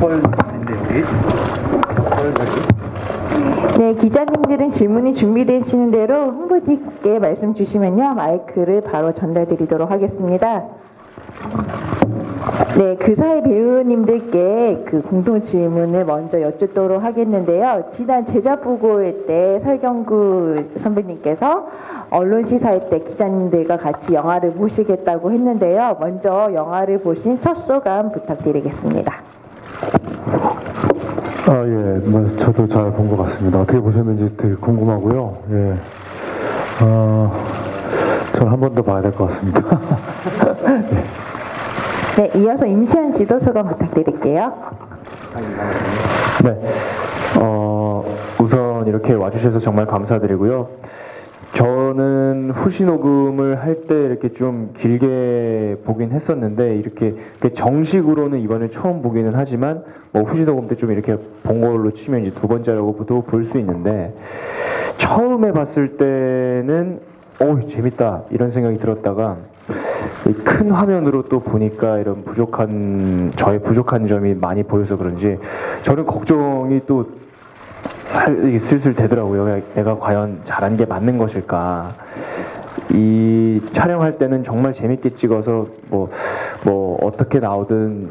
펄인데 여기 네, 기자님들은 질문이 준비되시는 대로 홍보팀께 말씀 주시면요, 마이크를 바로 전달드리도록 하겠습니다. 네, 그 사이 배우님들께 그 공동 질문을 먼저 여쭙도록 하겠는데요. 지난 제자보고회 때 설경구 선배님께서 언론 시사회 때 기자님들과 같이 영화를 보시겠다고 했는데요. 먼저 영화를 보신 첫 소감 부탁드리겠습니다. 예, 뭐 저도 잘 본 것 같습니다. 어떻게 보셨는지 되게 궁금하고요. 예, 저는 한 번 더 봐야 될 것 같습니다. 네, 이어서 임시완 씨도 소감 부탁드릴게요. 네, 우선 이렇게 와주셔서 정말 감사드리고요. 저는 후시 녹음을 할 때 이렇게 좀 길게 보긴 했었는데 이렇게 정식으로는 이번에 처음 보기는 하지만 뭐 후시 녹음 때 좀 이렇게 본 걸로 치면 이제 두 번째라고도 볼 수 있는데 처음에 봤을 때는 재밌다 이런 생각이 들었다가 큰 화면으로 또 보니까 이런 저의 부족한 점이 많이 보여서 그런지 저는 걱정이 또 슬슬 되더라고요. 내가 과연 잘한 게 맞는 것일까. 이 촬영할 때는 정말 재밌게 찍어서 뭐 어떻게 나오든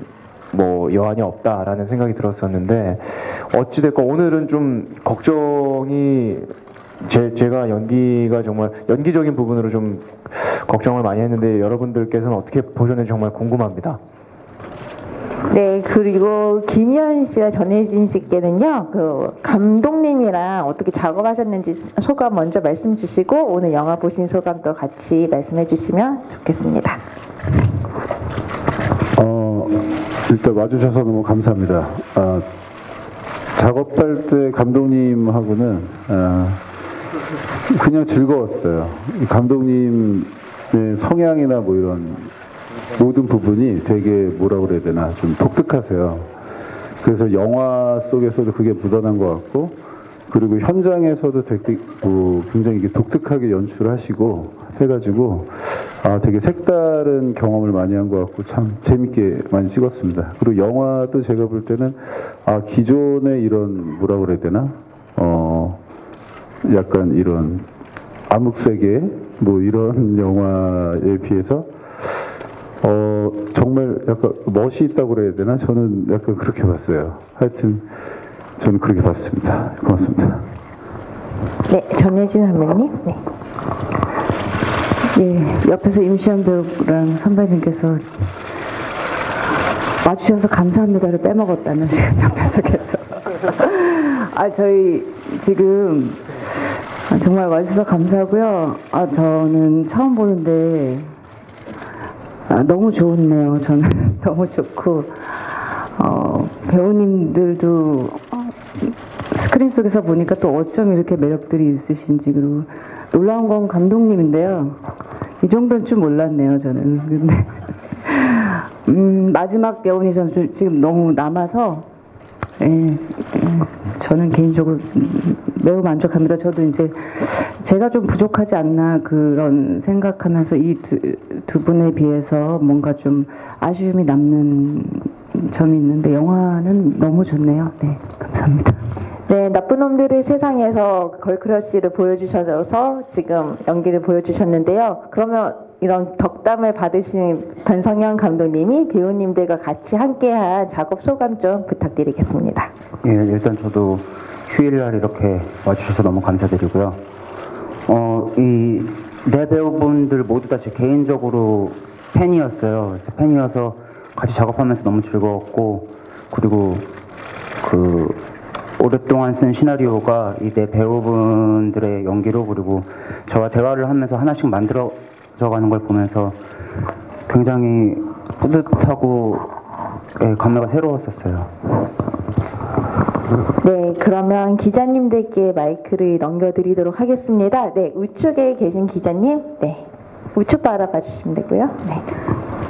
뭐 여한이 없다라는 생각이 들었었는데 어찌됐건 오늘은 좀 걱정이 제가 연기가 정말 연기적인 부분으로 좀 걱정을 많이 했는데 여러분들께서는 어떻게 보셨는지 정말 궁금합니다. 네, 그리고 김희연 씨와 전혜진 씨께는요, 그 감독님이랑 어떻게 작업하셨는지 소감 먼저 말씀 주시고 오늘 영화 보신 소감도 같이 말씀해 주시면 좋겠습니다. 일단 와주셔서 너무 감사합니다. 작업할 때 감독님하고는 그냥 즐거웠어요. 감독님의 성향이나 뭐 이런 모든 부분이 되게 뭐라 그래야 되나 좀 독특하세요. 그래서 영화 속에서도 그게 묻어난 것 같고 그리고 현장에서도 되게 굉장히 독특하게 연출하시고 해가지고 되게 색다른 경험을 많이 한 것 같고 참 재밌게 많이 찍었습니다. 그리고 영화도 제가 볼 때는 기존의 이런 뭐라 그래야 되나 약간 이런 암흑세계 뭐 이런 영화에 비해서 정말 약간 멋이 있다고 그래야 되나? 저는 약간 그렇게 봤어요. 하여튼 저는 그렇게 봤습니다. 고맙습니다. 네, 전혜진 선배님. 네. 예, 옆에서 임시완 배우랑 선배님께서 와주셔서 감사합니다를 빼먹었다는 지금 옆에서 계속. 저희 지금 정말 와주셔서 감사하고요. 저는 처음 보는데 너무 좋네요. 저는 너무 좋고 배우님들도 스크린 속에서 보니까 또 어쩜 이렇게 매력들이 있으신지 그리고 놀라운 건 감독님인데요. 이 정도는 좀 몰랐네요. 저는. 근데 마지막 배우니 저는 지금 너무 남아서 저는 개인적으로 매우 만족합니다. 저도 이제 제가 좀 부족하지 않나 그런 생각하면서 이 두 분에 비해서 뭔가 좀 아쉬움이 남는 점이 있는데 영화는 너무 좋네요. 네, 감사합니다. 네, 나쁜 놈들의 세상에서 걸크러쉬를 보여주셔서 지금 연기를 보여주셨는데요. 그러면 이런 덕담을 받으신 변성현 감독님이 배우님들과 같이 함께한 작업 소감 좀 부탁드리겠습니다. 예, 일단 저도 휴일날 이렇게 와주셔서 너무 감사드리고요. 이 네 배우분들 모두 다 제 개인적으로 팬이었어요. 그래서 팬이어서 같이 작업하면서 너무 즐거웠고 그리고 오랫동안 쓴 시나리오가 이 네 배우분들의 연기로 그리고 저와 대화를 하면서 하나씩 만들어져가는 걸 보면서 굉장히 뿌듯하고 감회가 새로웠었어요. 네, 그러면 기자님들께 마이크를 넘겨드리도록 하겠습니다. 네, 우측에 계신 기자님, 네, 우측 바라봐 주시면 되고요. 네.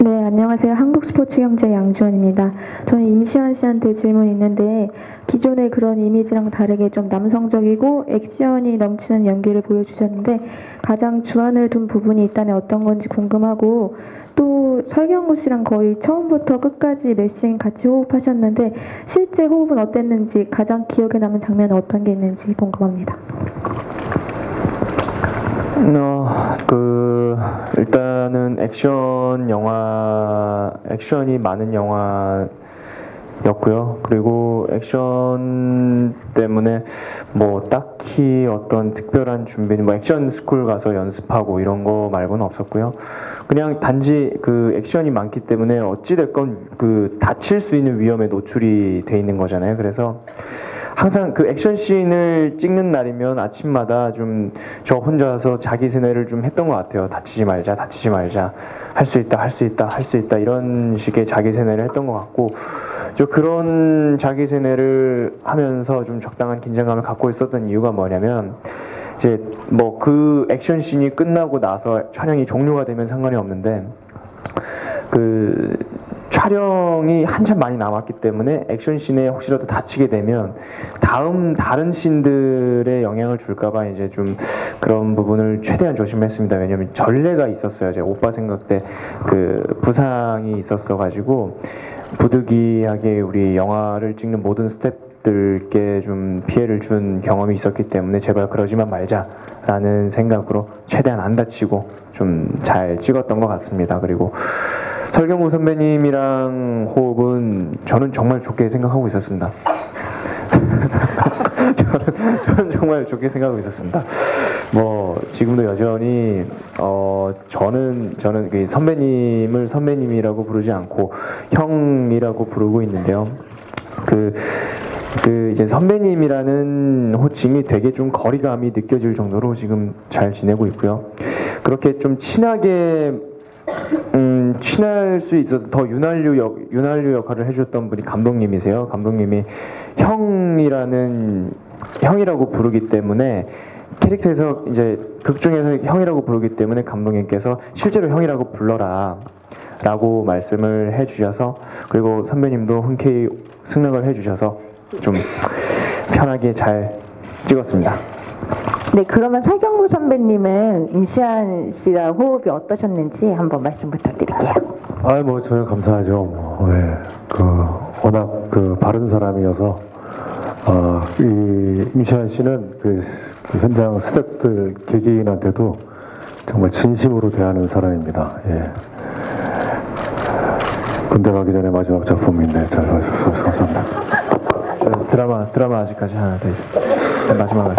네, 안녕하세요. 한국스포츠경제 양주원입니다. 저는 임시완 씨한테 질문이 있는데 기존의 그런 이미지랑 다르게 좀 남성적이고 액션이 넘치는 연기를 보여주셨는데 가장 주안을 둔 부분이 있다면 어떤 건지 궁금하고 또 설경구 씨랑 거의 처음부터 끝까지 몇 씬 같이 호흡하셨는데 실제 호흡은 어땠는지 가장 기억에 남는 장면은 어떤 게 있는지 궁금합니다. 일단은 액션이 많은 영화였고요. 그리고 액션 때문에 뭐 딱히 어떤 특별한 준비는 뭐 액션 스쿨 가서 연습하고 이런 거 말고는 없었고요. 그냥 단지 그 액션이 많기 때문에 어찌됐건 그 다칠 수 있는 위험에 노출이 돼 있는 거잖아요. 그래서 항상 그 액션 씬을 찍는 날이면 아침마다 좀 저 혼자서 자기 세뇌를 좀 했던 것 같아요. 다치지 말자, 할 수 있다 이런 식의 자기 세뇌를 했던 것 같고, 저 그런 자기 세뇌를 하면서 좀 적당한 긴장감을 갖고 있었던 이유가 뭐냐면, 이제 뭐 그 액션 씬이 끝나고 나서 촬영이 종료가 되면 상관이 없는데, 그 촬영이 한참 많이 남았기 때문에 액션 씬에 혹시라도 다치게 되면 다른 씬들에 영향을 줄까봐 이제 좀 그런 부분을 최대한 조심했습니다. 왜냐면 전례가 있었어요. 제가 오빠 생각 때 그 부상이 있었어가지고 부득이하게 우리 영화를 찍는 모든 스태프들께 좀 피해를 준 경험이 있었기 때문에 제발 그러지만 말자라는 생각으로 최대한 안 다치고 좀 잘 찍었던 것 같습니다. 그리고 설경구 선배님이랑 호흡은 저는 정말 좋게 생각하고 있었습니다. 저는 정말 좋게 생각하고 있었습니다. 뭐 지금도 여전히 저는 그 선배님을 선배님이라고 부르지 않고 형이라고 부르고 있는데요. 그 이제 선배님이라는 호칭이 되게 좀 거리감이 느껴질 정도로 지금 잘 지내고 있고요. 그렇게 좀 친할 수 있어서 더 윤활유 역할을 해줬던 분이 감독님이세요. 감독님이 형이라고 부르기 때문에 캐릭터에서 이제 극 중에서 형이라고 부르기 때문에 감독님께서 실제로 형이라고 불러라 라고 말씀을 해주셔서, 그리고 선배님도 흔쾌히 승낙을 해주셔서 좀 편하게 잘 찍었습니다. 네, 그러면 설경구 선배님은 임시완 씨랑 호흡이 어떠셨는지 한번 말씀 부탁드릴게요. 뭐 저는 감사하죠. 워낙 바른 사람이어서 이 임시완 씨는 그 현장 스태프들 개개인한테도 정말 진심으로 대하는 사람입니다. 예. 군대 가기 전에 마지막 작품인데 잘 봐주셔서 감사합니다. 드라마 아직까지 하나 더 있습니다. 마지막을.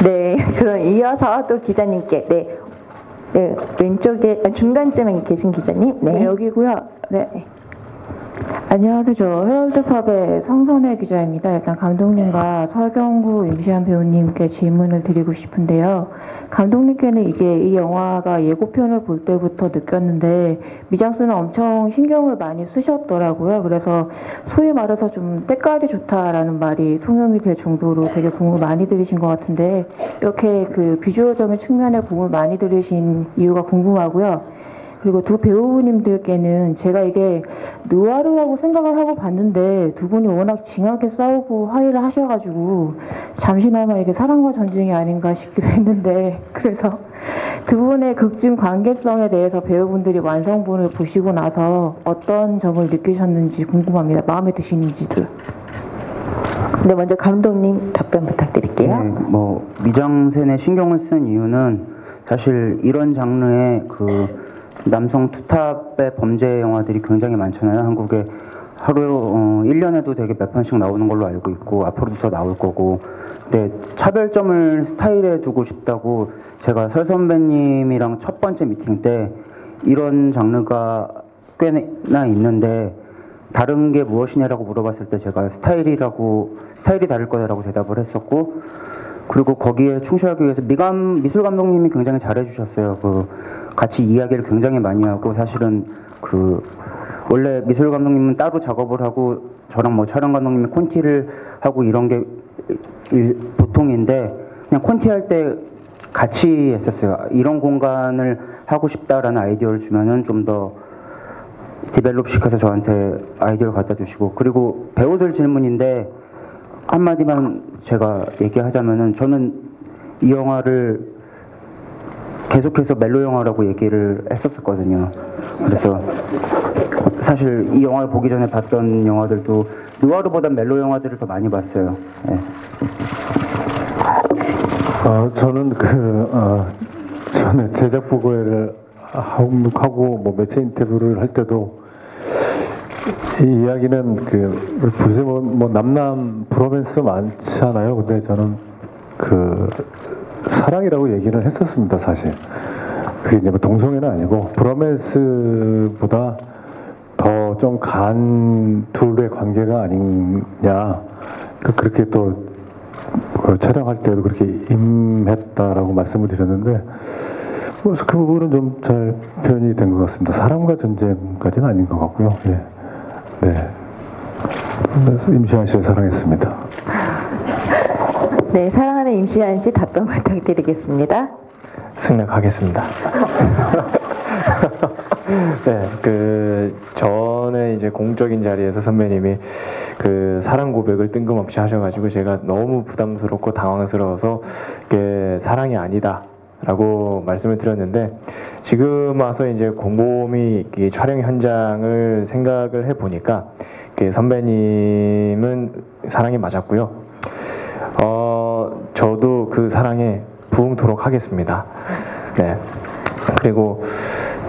네, 그럼 이어서 또 기자님께, 네, 왼쪽에 중간쯤에 계신 기자님, 네, 여기고요. 네. 안녕하세요. 저 헤럴드팝의 성선혜 기자입니다. 일단 감독님과 설경구, 임시완 배우님께 질문을 드리고 싶은데요. 감독님께는 이 영화가 예고편을 볼 때부터 느꼈는데 미장센은 엄청 신경을 많이 쓰셨더라고요. 그래서 소위 말해서 좀 때깔이 좋다라는 말이 통용이 될 정도로 되게 공을 많이 들이신 것 같은데, 이렇게 그 비주얼적인 측면에 공을 많이 들이신 이유가 궁금하고요. 그리고 두 배우님들께는 제가 이게 느와르라고 생각을 하고 봤는데 두 분이 워낙 징하게 싸우고 화해를 하셔가지고 잠시나마 이게 사랑과 전쟁이 아닌가 싶기도 했는데, 그래서 두 분의 극중 관계성에 대해서 배우분들이 완성본을 보시고 나서 어떤 점을 느끼셨는지 궁금합니다. 마음에 드시는지도. 네, 먼저 감독님 답변 부탁드릴게요. 네, 뭐 미장센에 신경을 쓴 이유는 사실 이런 장르의 남성 투탑의 범죄 영화들이 굉장히 많잖아요. 한국에 하루 1년에도 되게 몇 편씩 나오는 걸로 알고 있고 앞으로도 더 나올 거고, 근데 차별점을 스타일에 두고 싶다고 제가 설 선배님이랑 첫 번째 미팅 때 이런 장르가 꽤나 있는데 다른 게 무엇이냐라고 물어봤을 때 제가 스타일이 다를 거다라고 대답을 했었고, 그리고 거기에 충실하기 위해서 미술 감독님이 굉장히 잘해주셨어요. 같이 이야기를 굉장히 많이 하고, 사실은 원래 미술 감독님은 따로 작업을 하고 저랑 뭐 촬영 감독님이 콘티를 하고 이런 게 보통인데, 그냥 콘티 할 때 같이 했었어요. 이런 공간을 하고 싶다라는 아이디어를 주면은 좀 더 디벨롭 시켜서 저한테 아이디어를 갖다 주시고, 그리고 배우들 질문인데 한마디만 제가 얘기하자면은, 저는 이 영화를 계속해서 멜로 영화라고 얘기를 했었거든요. 그래서 사실 이 영화를 보기 전에 봤던 영화들도 누아르보다 멜로 영화들을 더 많이 봤어요. 네. 저는 전에 제작 보고회를 하고 뭐 매체 인터뷰를 할 때도 이 이야기는 요새 뭐 남남 브로맨스 많잖아요. 근데 저는 사랑이라고 얘기를 했었습니다, 사실. 그게 이제 뭐 동성애는 아니고 브로맨스보다 더 좀 간 둘의 관계가 아니냐. 그렇게 또 촬영할 때도 그렇게 임했다라고 말씀을 드렸는데, 그 부분은 좀 잘 표현이 된 것 같습니다. 사랑과 전쟁까지는 아닌 것 같고요. 예. 네. 그래서 임시완 씨를 사랑했습니다. 네, 사랑하는 임시완 씨 답변 부탁드리겠습니다. 승낙하겠습니다. 네, 전에 이제 공적인 자리에서 선배님이 사랑 고백을 뜬금없이 하셔가지고 제가 너무 부담스럽고 당황스러워서 이게 사랑이 아니다라고 말씀을 드렸는데, 지금 와서 이제 곰곰이 이 촬영 현장을 생각을 해 보니까 선배님은 사랑이 맞았고요. 저도 그 사랑에 부응토록 하겠습니다. 네. 그리고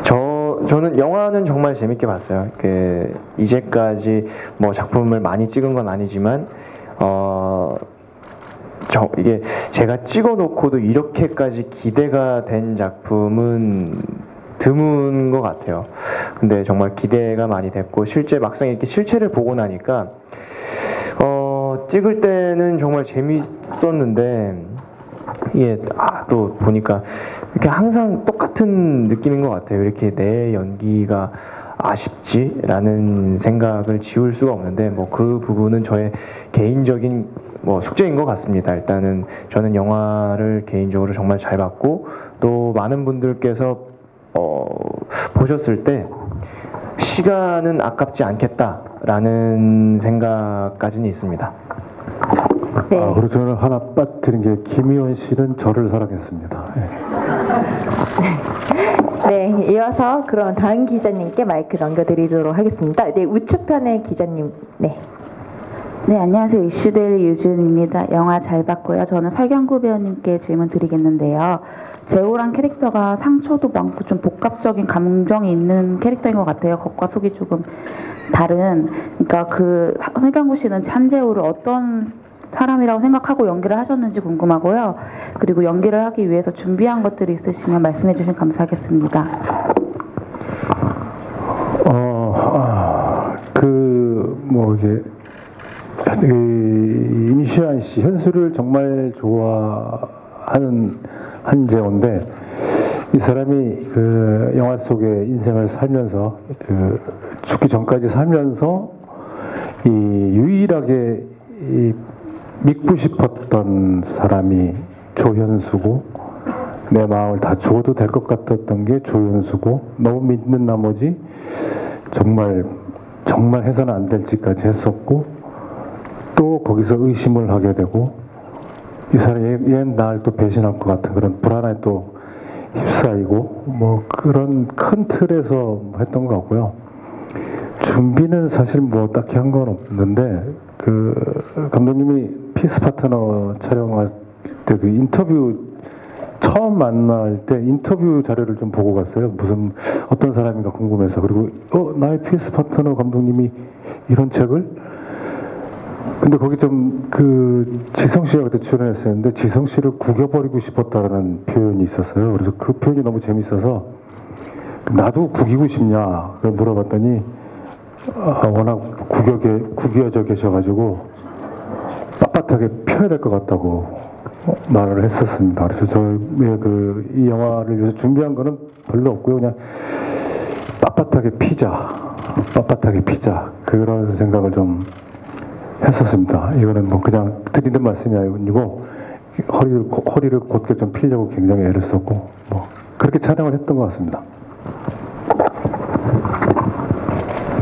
저는 영화는 정말 재밌게 봤어요. 이제까지 뭐 작품을 많이 찍은 건 아니지만, 이게 제가 찍어놓고도 이렇게까지 기대가 된 작품은 드문 것 같아요. 근데 정말 기대가 많이 됐고, 실제 막상 이렇게 실체를 보고 나니까, 찍을 때는 정말 재밌었는데, 또 보니까 이렇게 항상 똑같은 느낌인 것 같아요. 이렇게 내 연기가 아쉽지라는 생각을 지울 수가 없는데, 뭐 그 부분은 저의 개인적인 숙제인 것 같습니다. 일단은 저는 영화를 개인적으로 정말 잘 봤고, 또 많은 분들께서 보셨을 때 시간은 아깝지 않겠다라는 생각까지는 있습니다. 네. 그리고 저는 하나 빠뜨린 게 김희원 씨는 저를 사랑했습니다. 네, 이어서 그럼 다음 기자님께 마이크 넘겨드리도록 하겠습니다. 네, 우측편의 기자님. 네. 네, 안녕하세요. 이슈데일리 유준입니다. 영화 잘 봤고요. 저는 설경구 배우님께 질문 드리겠는데요. 재호란 캐릭터가 상처도 많고 좀 복합적인 감정이 있는 캐릭터인 것 같아요. 겉과 속이 조금 다른. 그러니까 설경구 씨는 한재호를 어떤 사람이라고 생각하고 연기를 하셨는지 궁금하고요. 그리고 연기를 하기 위해서 준비한 것들이 있으시면 말씀해 주시면 감사하겠습니다. 임시완 씨 현수를 정말 좋아하는 한재호인데, 이 사람이 영화 속의 인생을 살면서 죽기 전까지 살면서 유일하게 믿고 싶었던 사람이 조현수고, 내 마음을 다 줘도 될 것 같았던 게 조현수고, 너무 믿는 나머지 정말 해서는 안 될 짓까지 했었고, 또 거기서 의심을 하게 되고, 이 사람이 얘는 나를 또 배신할 것 같은 그런 불안에 또 휩싸이고, 뭐 그런 큰 틀에서 했던 것 같고요. 준비는 사실 뭐 딱히 한 건 없는데, 감독님이 피스 파트너 촬영할 때 인터뷰 처음 만날 때 인터뷰 자료를 좀 보고 갔어요. 어떤 사람인가 궁금해서. 그리고 나의 피스 파트너 감독님이 이런 책을? 근데 거기 좀 지성 씨가 그때 출연했었는데, 지성 씨를 구겨버리고 싶었다라는 표현이 있었어요. 그래서 그 표현이 너무 재밌어서 나도 구기고 싶냐 물어봤더니, 워낙 구겨져 계셔가지고 빳빳하게 펴야 될 것 같다고 말을 했었습니다. 그래서 이 영화를 위해서 준비한 거는 별로 없고요. 그냥 빳빳하게 피자 그런 생각을 좀 했었습니다. 이거는 뭐 그냥 드리는 말씀이 아니고 허리를 곧게 좀 피려고 굉장히 애를 썼고, 뭐 그렇게 촬영을 했던 것 같습니다.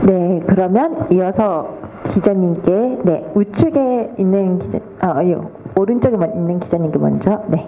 네, 그러면 이어서 기자님께, 네, 우측에 있는 오른쪽에 있는 기자님께 먼저, 네.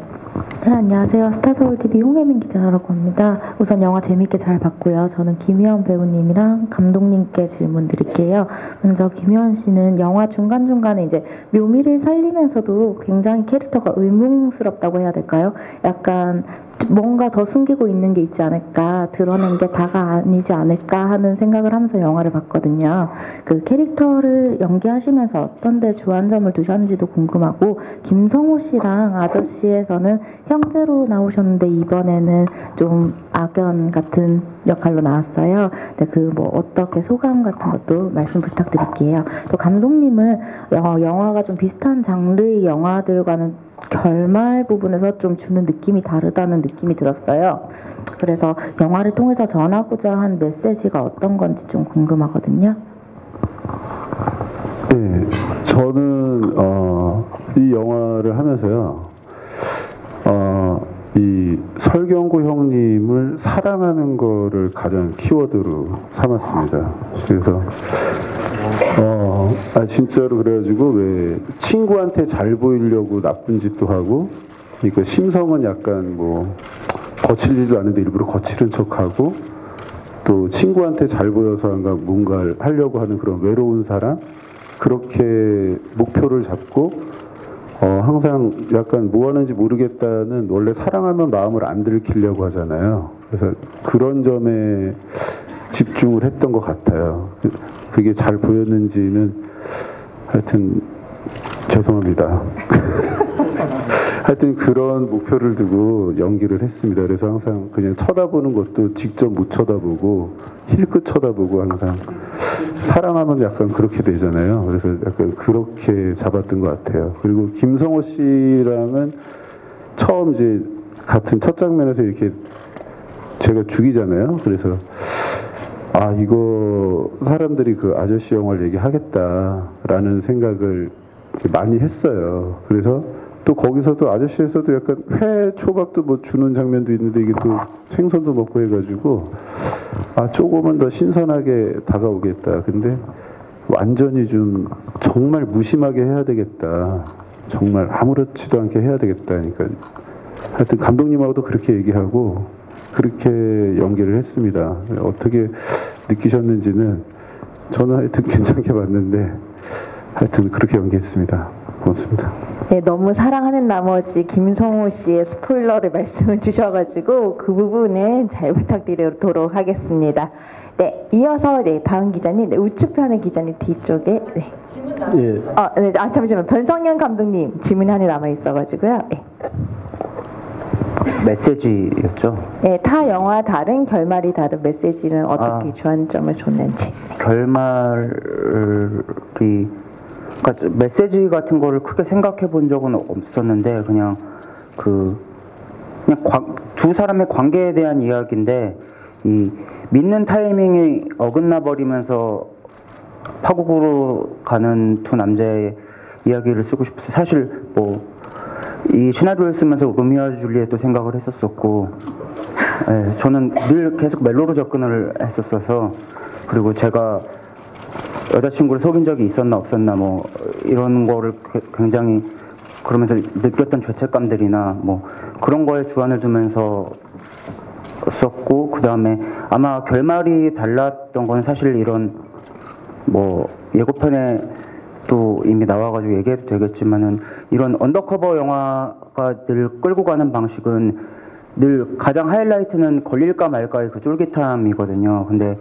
네, 안녕하세요. 스타서울TV 홍혜민 기자라고 합니다. 우선 영화 재밌게 잘 봤고요. 저는 김희원 배우님이랑 감독님께 질문 드릴게요. 먼저 김희원 씨는 영화 중간중간에 이제 묘미를 살리면서도 굉장히 캐릭터가 의문스럽다고 해야 될까요? 약간 뭔가 더 숨기고 있는 게 있지 않을까, 드러낸 게 다가 아니지 않을까 하는 생각을 하면서 영화를 봤거든요. 그 캐릭터를 연기하시면서 어떤 데 주안점을 두셨는지도 궁금하고, 김성호 씨랑 아저씨에서는 형제로 나오셨는데 이번에는 좀 악연 같은 역할로 나왔어요. 네, 그 뭐 어떻게 소감 같은 것도 말씀 부탁드릴게요. 또 감독님은 영화가 좀 비슷한 장르의 영화들과는 결말 부분에서 좀 주는 느낌이 다르다는 느낌이 들었어요. 그래서 영화를 통해서 전하고자 한 메시지가 어떤 건지 좀 궁금하거든요. 네, 저는 이 영화를 하면서요, 이 설경구 형님을 사랑하는 거를 가장 키워드로 삼았습니다. 그래서 진짜로 그래가지고 왜 친구한테 잘 보이려고 나쁜 짓도 하고, 그러니까 심성은 약간 뭐 거칠지도 않은데 일부러 거칠은 척하고, 또 친구한테 잘 보여서 뭔가를 하려고 하는 그런 외로운 사람, 그렇게 목표를 잡고 항상 약간 뭐 하는지 모르겠다는, 원래 사랑하면 마음을 안 들키려고 하잖아요. 그래서 그런 점에 집중을 했던 것 같아요. 그게 잘 보였는지는 하여튼 죄송합니다. 하여튼 그런 목표를 두고 연기를 했습니다. 그래서 항상 그냥 쳐다보는 것도 직접 못 쳐다보고 힐끗 쳐다보고, 항상 사랑하면 약간 그렇게 되잖아요. 그래서 약간 그렇게 잡았던 것 같아요. 그리고 김성호 씨랑은 처음 이제 같은 첫 장면에서 이렇게 제가 죽이잖아요. 그래서 이거 사람들이 그 아저씨 영화를 얘기하겠다라는 생각을 많이 했어요. 그래서 또 거기서도 아저씨에서도 약간 회 초밥도 뭐 주는 장면도 있는데, 이게 또 생선도 먹고 해가지고 조금은 더 신선하게 다가오겠다. 근데 완전히 좀 정말 무심하게 해야 되겠다. 정말 아무렇지도 않게 해야 되겠다. 그러니까 하여튼 감독님하고도 그렇게 얘기하고 그렇게 연기를 했습니다. 어떻게 느끼셨는지는 저는 하여튼 괜찮게 봤는데, 하여튼 그렇게 연기했습니다. 고맙습니다. 네, 너무 사랑하는 나머지 김성호 씨의 스포일러를 말씀을 주셔가지고 그 부분은 잘 부탁드리도록 하겠습니다. 네, 이어서 다음 기자님, 우측편의 기자님 뒤쪽에. 네. 예. 잠시만, 변성현 감독님 질문이 하나 남아 있어가지고요. 네. 메시지였죠. 네, 타 영화 다른 결말이 다른 메시지는 어떻게 주안점을 줬는지. 결말이, 그러니까 메시지 같은 거를 크게 생각해 본 적은 없었는데, 그냥 두 사람의 관계에 대한 이야기인데, 이 믿는 타이밍이 어긋나 버리면서 파국으로 가는 두 남자의 이야기를 쓰고 싶었어요. 사실 이 시나리오를 쓰면서 로미오와 줄리엣도 생각을 했었었고, 저는 늘 계속 멜로로 접근을 했었어서, 그리고 제가 여자친구를 속인 적이 있었나 없었나 이런 거를 굉장히 그러면서 느꼈던 죄책감들이나 그런 거에 주안을 두면서 썼고, 그 다음에 아마 결말이 달랐던 건 사실 이런 예고편에 또 이미 나와가지고 얘기해도 되겠지만은, 이런 언더커버 영화가 늘 끌고 가는 방식은 늘 가장 하이라이트는 걸릴까 말까의 그 쫄깃함이거든요. 근데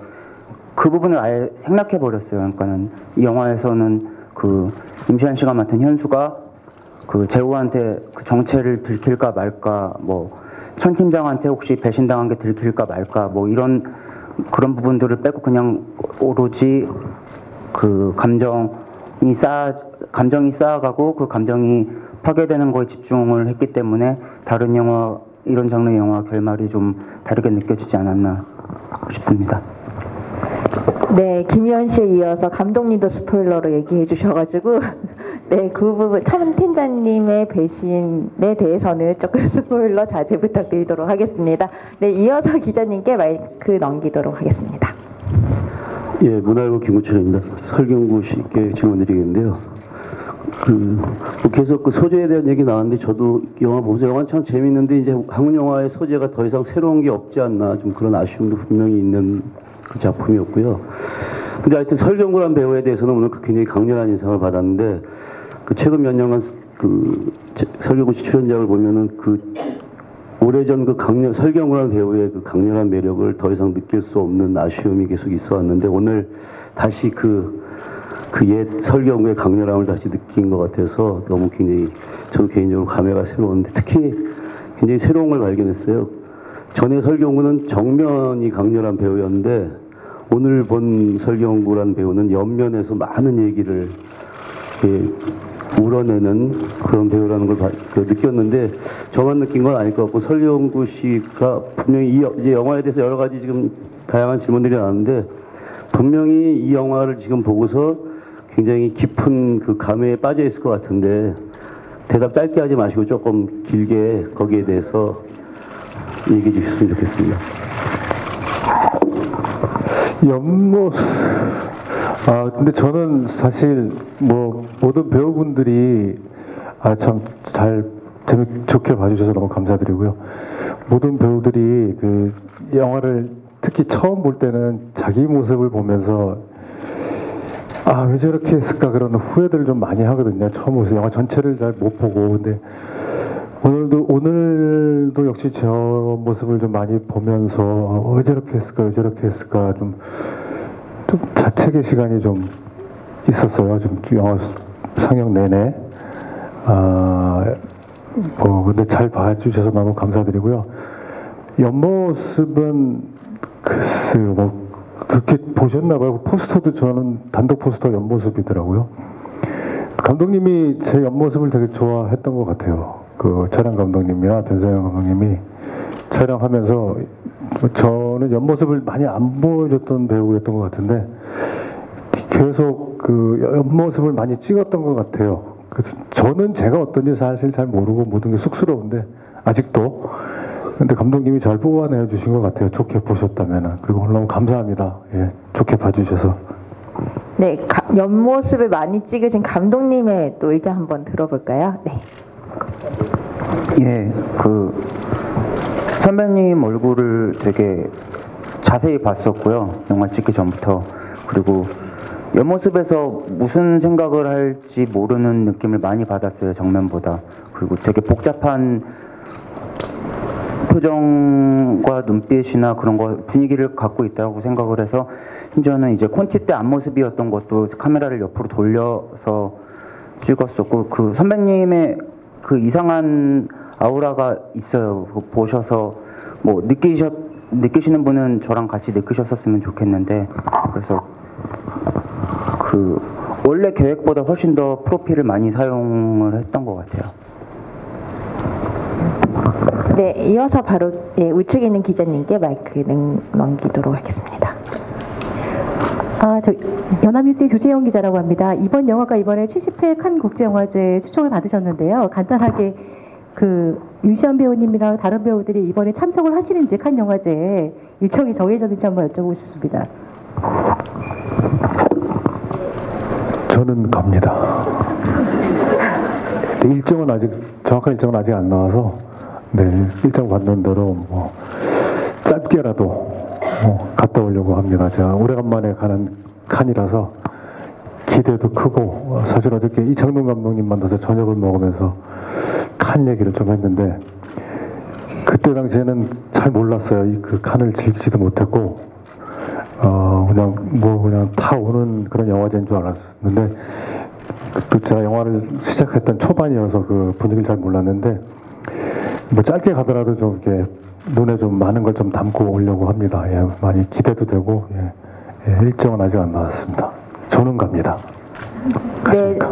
그 부분을 아예 생략해 버렸어요. 그러니까는 이 영화에서는 그 임시완 씨가 맡은 현수가 그 재호한테 그 정체를 들킬까 말까, 천 팀장한테 혹시 배신당한 게 들킬까 말까, 그런 부분들을 빼고 그냥 오로지 그 감정이 쌓아가고 그 감정이 파괴되는 거에 집중을 했기 때문에 다른 영화, 이런 장르의 영화 결말이 좀 다르게 느껴지지 않았나 싶습니다. 네, 김희원 씨에 이어서 감독님도 스포일러로 얘기해 주셔가지고 네, 그 부분 천 팀장님의 배신에 대해서는 조금 스포일러 자제 부탁드리도록 하겠습니다. 네, 이어서 기자님께 마이크 넘기도록 하겠습니다. 예, 문화일보 김우철입니다. 설경구 씨께 질문드리겠는데요. 계속 그 소재에 대한 얘기 나왔는데 저도 영화 보면서 영화는 참 재밌는데 이제 한국 영화의 소재가 더 이상 새로운 게 없지 않나 좀 그런 아쉬움도 분명히 있는 그 작품이었고요. 근데 하여튼 설경구란 배우에 대해서는 오늘 굉장히 강렬한 인상을 받았는데 그 최근 몇 년간 그 설경구 씨 출연작을 보면은 그 오래전 그 설경구라는 배우의 그 강렬한 매력을 더 이상 느낄 수 없는 아쉬움이 계속 있어 왔는데 오늘 다시 그 옛 설경구의 강렬함을 다시 느낀 것 같아서 너무 굉장히 저도 개인적으로 감회가 새로운데 특히 굉장히 새로운 걸 발견했어요. 전에 설경구는 정면이 강렬한 배우였는데 오늘 본 설경구란 배우는 옆면에서 많은 얘기를 우러내는 그런 배우라는 걸 느꼈는데 저만 느낀 건 아닐 것 같고 설경구 씨가 분명히 이제 영화에 대해서 여러 가지 지금 다양한 질문들이 나왔는데 분명히 이 영화를 지금 보고서 굉장히 깊은 그 감회에 빠져 있을 것 같은데 대답 짧게 하지 마시고 조금 길게 거기에 대해서 얘기해 주셨으면 좋겠습니다. 옆모습. 근데 저는 사실 뭐 모든 배우분들이 참 잘 좋게 봐주셔서 너무 감사드리고요. 모든 배우들이 그 영화를 특히 처음 볼 때는 자기 모습을 보면서 왜 저렇게 했을까 그런 후회들을 좀 많이 하거든요. 처음 보면서 영화 전체를 잘 못 보고 근데 오늘도 역시 저 모습을 좀 많이 보면서 왜 저렇게 했을까 좀 자책의 시간이 좀 있었어요. 좀 영화 상영 내내. 근데 잘 봐주셔서 너무 감사드리고요. 옆모습은 글쎄요, 그렇게 보셨나봐요. 포스터도 저는 단독 포스터 옆모습이더라고요. 감독님이 제 옆모습을 되게 좋아했던 것 같아요. 그 촬영 감독님이나 변상현 감독님이 촬영하면서 저는 옆모습을 많이 안 보여줬던 배우였던 것 같은데 계속 그 옆모습을 많이 찍었던 것 같아요. 그래서 저는 제가 어떤지 사실 잘 모르고 모든 게 쑥스러운데 아직도 근데 감독님이 잘 뽑아내 주신 것 같아요. 좋게 보셨다면은. 그리고 너무 감사합니다. 예, 좋게 봐주셔서. 네, 옆모습을 많이 찍으신 감독님의 또 의견 한번 들어볼까요? 네. 예, 선배님 얼굴을 되게 자세히 봤었고요. 영화 찍기 전부터. 그리고 옆모습에서 무슨 생각을 할지 모르는 느낌을 많이 받았어요. 정면보다. 그리고 되게 복잡한 표정과 눈빛이나 그런 거 분위기를 갖고 있다고 생각을 해서 심지어는 이제 콘티 때 앞모습이었던 것도 카메라를 옆으로 돌려서 찍었었고 그 선배님의 그 이상한 아우라가 있어요. 보셔서 뭐 느끼시는 분은 저랑 같이 느끼셨었으면 좋겠는데 그래서 그 원래 계획보다 훨씬 더 프로필을 많이 사용을 했던 것 같아요. 네, 이어서 바로 우측에 있는 기자님께 마이크를 넘기도록 하겠습니다. 저 연합뉴스의 조재영 기자라고 합니다. 이번 영화가 이번에 70회 칸 국제영화제 초청을 받으셨는데요. 간단하게 그 유시연 배우님이랑 다른 배우들이 이번에 참석을 하시는지 칸 영화제에 일정이 정해졌는지 한번 여쭤보고 싶습니다. 저는 갑니다. 일정은 아직 정확한 일정은 아직 안 나와서 일정 받는 대로 뭐 짧게라도 갔다 오려고 합니다. 제가 오래간만에 가는 칸이라서 기대도 크고 사실 어저께 이창동 감독님 만나서 저녁을 먹으면서 칸 얘기를 좀 했는데 그때 당시에는 잘 몰랐어요. 그 칸을 즐기지도 못했고 그냥 타 오는 그런 영화제인 줄 알았는데 또 제가 영화를 시작했던 초반이어서 그 분위기를 잘 몰랐는데 뭐 짧게 가더라도 좀 이렇게 눈에 좀 많은 걸 좀 담고 오려고 합니다. 예, 많이 기대도 되고 일정은 아직 안 나왔습니다. 저는 갑니다. 가십니까?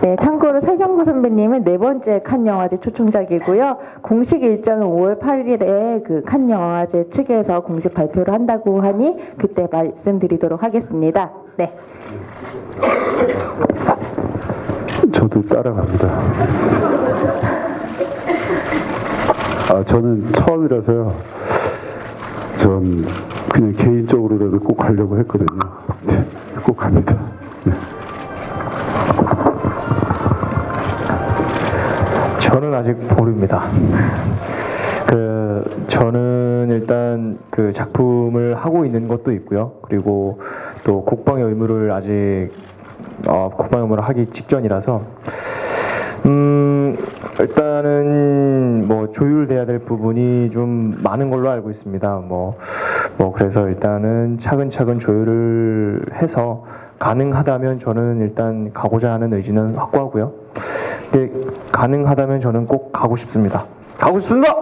네, 참고로 설경구 선배님은 4번째 칸 영화제 초청작이고요. 공식 일정은 5월 8일에 그 칸 영화제 측에서 공식 발표를 한다고 하니 그때 말씀드리도록 하겠습니다. 네. 저도 따라갑니다. 저는 처음이라서요. 전 그냥 개인적으로라도 꼭 가려고 했거든요. 꼭 갑니다. 네. 저는 아직 보류입니다. 저는 일단 그 작품을 하고 있는 것도 있고요. 그리고 또 국방의 의무를 아직 국방의 의무를 하기 직전이라서 일단은 뭐 조율돼야 될 부분이 좀 많은 걸로 알고 있습니다. 그래서 일단은 차근차근 조율을 해서 가능하다면 저는 일단 가고자 하는 의지는 확고하고요. 근데 가능하다면 저는 꼭 가고 싶습니다. 가고 싶습니다!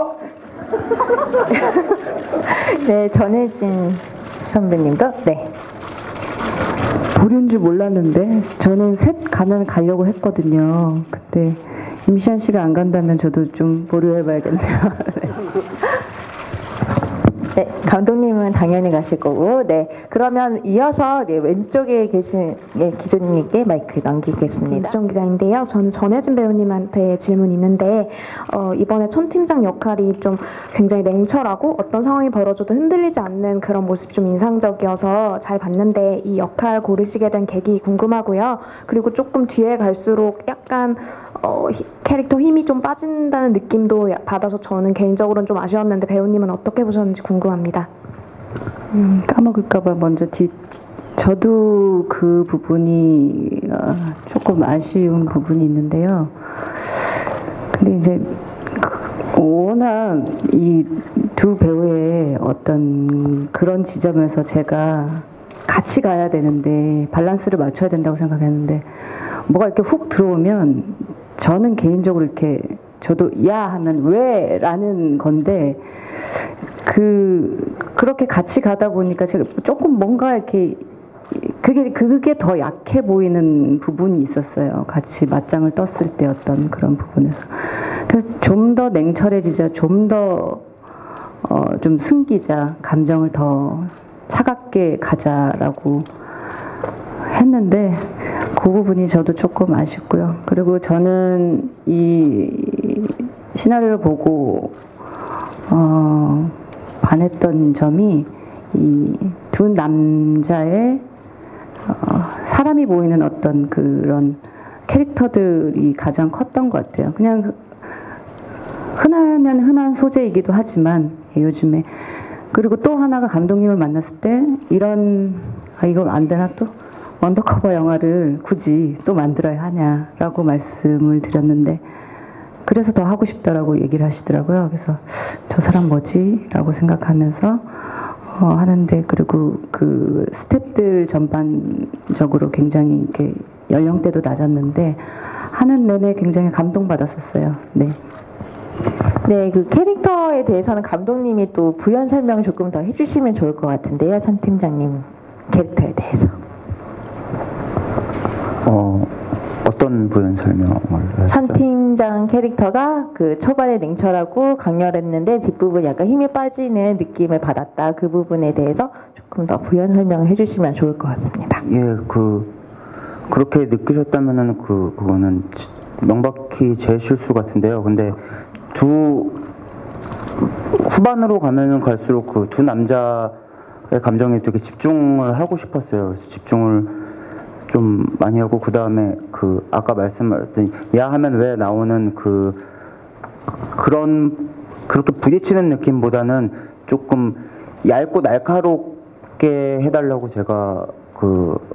네, 전혜진 선배님도 네. 보류인 줄 몰랐는데 저는 셋 가면 가려고 했거든요. 근데 임시완 씨가 안 간다면 저도 좀 보류해봐야겠네요. 네, 감독님은 당연히 가실 거고, 네. 그러면 이어서 왼쪽에 계신 기자님께 마이크 넘기겠습니다. 김수정 기자인데요. 저는 전혜진 배우님한테 질문이 있는데 이번에 천 팀장 역할이 좀 굉장히 냉철하고 어떤 상황이 벌어져도 흔들리지 않는 그런 모습이 좀 인상적이어서 잘 봤는데 이 역할 고르시게 된 계기 궁금하고요. 그리고 조금 뒤에 갈수록 약간 캐릭터 힘이 좀 빠진다는 느낌도 받아서 저는 개인적으로는 좀 아쉬웠는데 배우님은 어떻게 보셨는지 궁금합니다. 까먹을까봐 먼저 저도 그 부분이 조금 아쉬운 부분이 있는데요. 근데 이제 워낙 이 두 배우의 어떤 그런 지점에서 제가 같이 가야 되는데 밸런스를 맞춰야 된다고 생각했는데 뭐가 이렇게 훅 들어오면 저는 개인적으로 이렇게 저도 야 하면 왜 라는 건데 그렇게 같이 가다 보니까 제가 조금 뭔가 이렇게 그게 더 약해 보이는 부분이 있었어요. 같이 맞짱을 떴을 때 어떤 그런 부분에서. 그래서 좀 더 냉철해지자, 좀 더 좀 숨기자, 감정을 더 차갑게 가자라고 했는데 그 부분이 저도 조금 아쉽고요. 그리고 저는 이 시나리오를 보고 반했던 점이 이 두 남자의 사람이 보이는 어떤 그런 캐릭터들이 가장 컸던 것 같아요. 그냥 흔하면 흔한 소재이기도 하지만 요즘에 그리고 또 하나가 감독님을 만났을 때 이런 이거 안 되나 또 언더커버 영화를 굳이 또 만들어야 하냐라고 말씀을 드렸는데 그래서 더 하고 싶다라고 얘기를 하시더라고요. 그래서 저 사람 뭐지? 라고 생각하면서 하는데 그리고 그 스태프들 전반적으로 굉장히 이렇게 연령대도 낮았는데 하는 내내 굉장히 감동받았었어요. 네. 네, 그 캐릭터에 대해서는 감독님이 또 부연 설명 조금 더 해주시면 좋을 것 같은데요, 천 팀장님 캐릭터에 대해서. 어떤 부연 설명을 하셨죠? 천 팀장 캐릭터가 그 초반에 냉철하고 강렬했는데 뒷부분 약간 힘이 빠지는 느낌을 받았다. 그 부분에 대해서 조금 더 부연 설명을 해주시면 좋을 것 같습니다. 예, 그렇게 느끼셨다면은 그거는 명백히 제 실수 같은데요. 근데 후반으로 가면은 갈수록 그 두 남자의 감정에 되게 집중을 하고 싶었어요. 집중을 좀 많이 하고 그 다음에 아까 말씀하셨던 야 하면 왜 나오는 그렇게 부딪히는 느낌보다는 조금 얇고 날카롭게 해달라고 제가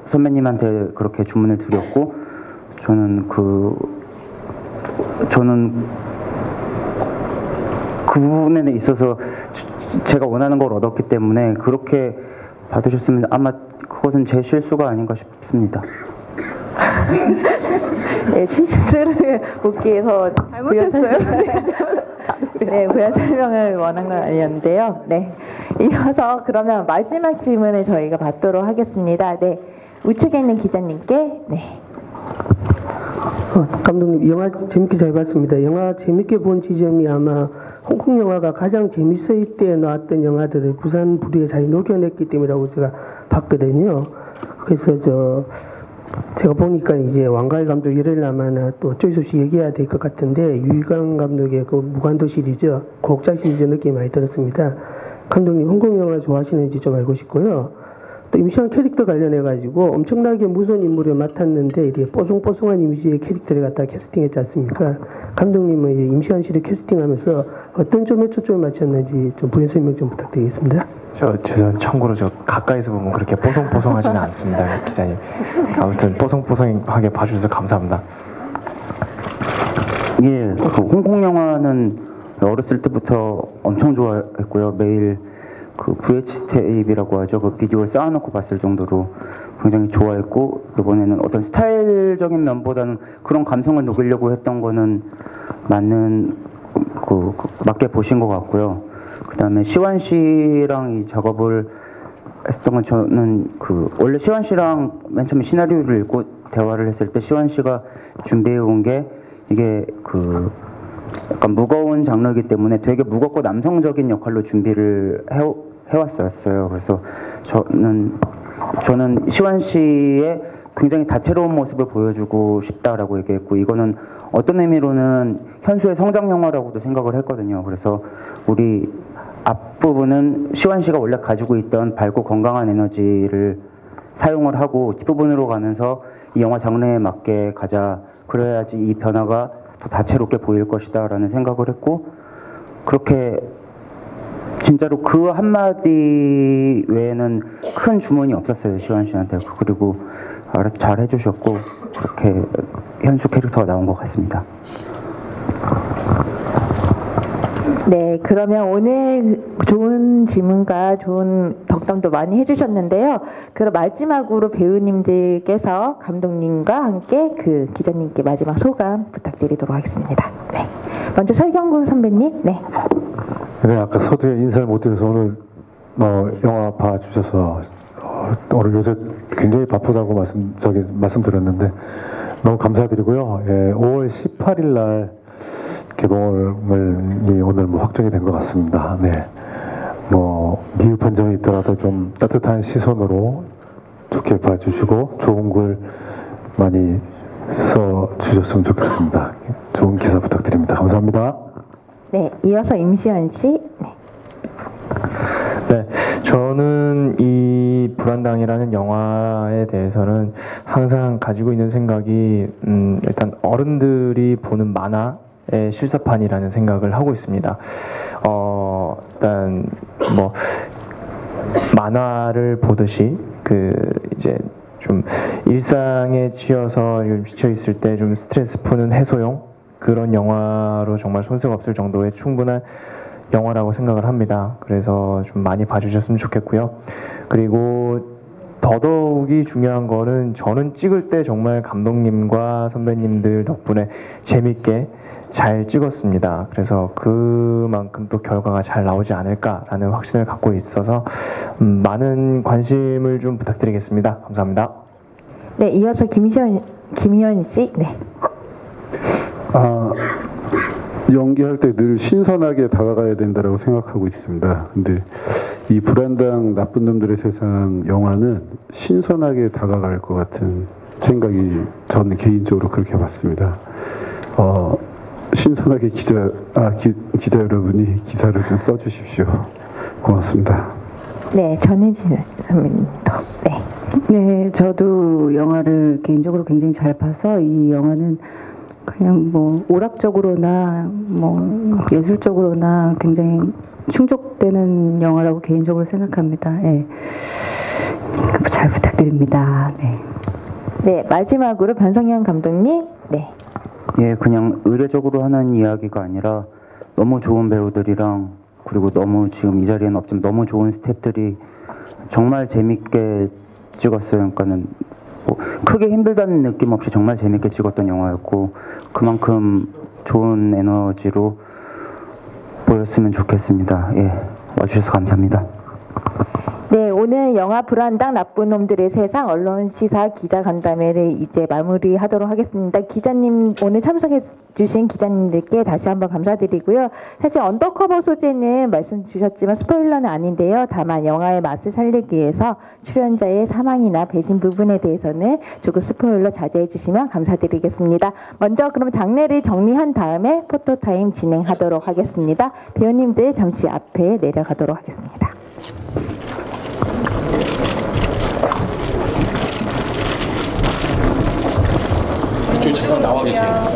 선배님한테 그렇게 주문을 드렸고 저는 그 부분에 있어서 제가 원하는 걸 얻었기 때문에 그렇게 받으셨으면 아마 그것은 제 실수가 아닌가 싶습니다. 네, 실수를 복귀해서 잘못했어요. 네, 부연 설명을 원한 건 아니었는데요. 네, 이어서 그러면 마지막 질문을 저희가 받도록 하겠습니다. 네, 우측에 있는 기자님께. 네. 감독님, 영화 재밌게 잘 봤습니다. 영화 재밌게 본 지점이 아마 홍콩 영화가 가장 재밌을 때 나왔던 영화들을 부산 부류에 잘 녹여냈기 때문이라고 제가 봤거든요. 그래서 제가 보니까 이제 왕가희 감독 일요일 남아나 또 어쩔 수 없이 얘기해야 될 것 같은데 유희광 감독의 그 무간도 시리즈, 고혹자 시리즈 느낌이 많이 들었습니다. 감독님 홍콩 영화 좋아하시는지 좀 알고 싶고요. 또 임시완 캐릭터 관련해 가지고 엄청나게 무서운 인물을 맡았는데 이렇게 뽀송뽀송한 이미지의 캐릭터를 갖다 캐스팅했지 않습니까? 감독님은 이 임시완 씨를 캐스팅하면서 어떤 점에 초점을 맞췄는지 좀 부연 설명 좀 부탁드리겠습니다. 참고로 저 가까이서 보면 그렇게 뽀송뽀송하지는 않습니다, 기자님. 아무튼 뽀송뽀송하게 봐주셔서 감사합니다. 예, 그 홍콩 영화는 어렸을 때부터 엄청 좋아했고요. 매일 그 VHS 테이프라고 하죠. 그 비디오를 쌓아놓고 봤을 정도로 굉장히 좋아했고, 이번에는 어떤 스타일적인 면보다는 그런 감성을 녹이려고 했던 거는 맞게 보신 것 같고요. 그 다음에 시완 씨랑 이 작업을 했던 건 저는 원래 시완 씨랑 맨 처음에 시나리오를 읽고 대화를 했을 때 시완 씨가 준비해 온 게 이게 약간 무거운 장르이기 때문에 되게 무겁고 남성적인 역할로 준비를 해왔었어요. 그래서 저는 시완 씨의 굉장히 다채로운 모습을 보여주고 싶다라고 얘기했고, 이거는 어떤 의미로는 현수의 성장 영화라고도 생각을 했거든요. 그래서 우리 앞부분은 시완 씨가 원래 가지고 있던 밝고 건강한 에너지를 사용을 하고 뒷부분으로 가면서 이 영화 장르에 맞게 가자. 그래야지 이 변화가 더 다채롭게 보일 것이다 라는 생각을 했고, 그렇게 진짜로 그 한마디 외에는 큰 주문이 없었어요, 시완 씨한테. 그리고 잘 해주셨고, 그렇게 현수 캐릭터가 나온 것 같습니다. 네, 그러면 오늘 좋은 질문과 좋은 덕담도 많이 해주셨는데요. 그럼 마지막으로 배우님들께서 감독님과 함께 그 기자님께 마지막 소감 부탁드리도록 하겠습니다. 네, 먼저 설경구 선배님. 네. 네, 아까 서두에 인사를 못 드려서 오늘 영화 봐주셔서 오늘 요새 굉장히 바쁘다고 말씀드렸는데 너무 감사드리고요. 예, 5월 18일 날 개봉을 오늘 확정이 된 것 같습니다. 네, 미흡한 점이 있더라도 좀 따뜻한 시선으로 좋게 봐주시고 좋은 글 많이 써 주셨으면 좋겠습니다. 좋은 기사 부탁드립니다. 감사합니다. 네, 이어서 임시완 씨. 네, 저는 이 불안당이라는 영화에 대해서는 항상 가지고 있는 생각이 일단 어른들이 보는 만화의 실사판이라는 생각을 하고 있습니다. 일단 만화를 보듯이 이제 좀 일상에 지쳐 있을 때 좀 스트레스 푸는 해소용 그런 영화로 정말 손색 없을 정도의 충분한 영화라고 생각을 합니다. 그래서 좀 많이 봐주셨으면 좋겠고요. 그리고 더더욱이 중요한 거는 저는 찍을 때 정말 감독님과 선배님들 덕분에 재밌게 잘 찍었습니다. 그래서 그만큼 또 결과가 잘 나오지 않을까라는 확신을 갖고 있어서 많은 관심을 좀 부탁드리겠습니다. 감사합니다. 네, 이어서 김희연 씨. 네. 연기할 때 늘 신선하게 다가가야 된다고 생각하고 있습니다. 근데 이 불안당 나쁜 놈들의 세상 영화는 신선하게 다가갈 것 같은 생각이 저는 개인적으로 그렇게 봤습니다. 신선하게 기자 여러분이 기사를 좀 써주십시오. 고맙습니다. 네, 전혜진 선배님도. 네. 네, 저도 영화를 개인적으로 굉장히 잘 봐서 이 영화는 그냥 오락적으로나 예술적으로나 굉장히 충족되는 영화라고 개인적으로 생각합니다. 예. 잘 부탁드립니다. 네. 네, 마지막으로 변성현 감독님. 네. 예, 그냥 의례적으로 하는 이야기가 아니라 너무 좋은 배우들이랑 그리고 너무 지금 이 자리에는 없지만 너무 좋은 스태프들이 정말 재밌게 찍었어요. 그러니까는 크게 힘들다는 느낌 없이 정말 재밌게 찍었던 영화였고 그만큼 좋은 에너지로 보였으면 좋겠습니다. 예, 와주셔서 감사합니다. 네, 오늘 영화 불안당 나쁜 놈들의 세상 언론 시사 기자 간담회를 이제 마무리하도록 하겠습니다. 기자님 오늘 참석해 주신 기자님들께 다시 한번 감사드리고요. 사실 언더커버 소재는 말씀 주셨지만 스포일러는 아닌데요. 다만 영화의 맛을 살리기 위해서 출연자의 사망이나 배신 부분에 대해서는 조금 스포일러 자제해 주시면 감사드리겠습니다. 먼저 그럼 장례를 정리한 다음에 포토타임 진행하도록 하겠습니다. 배우님들 잠시 앞에 내려가도록 하겠습니다. 나와 계십니다.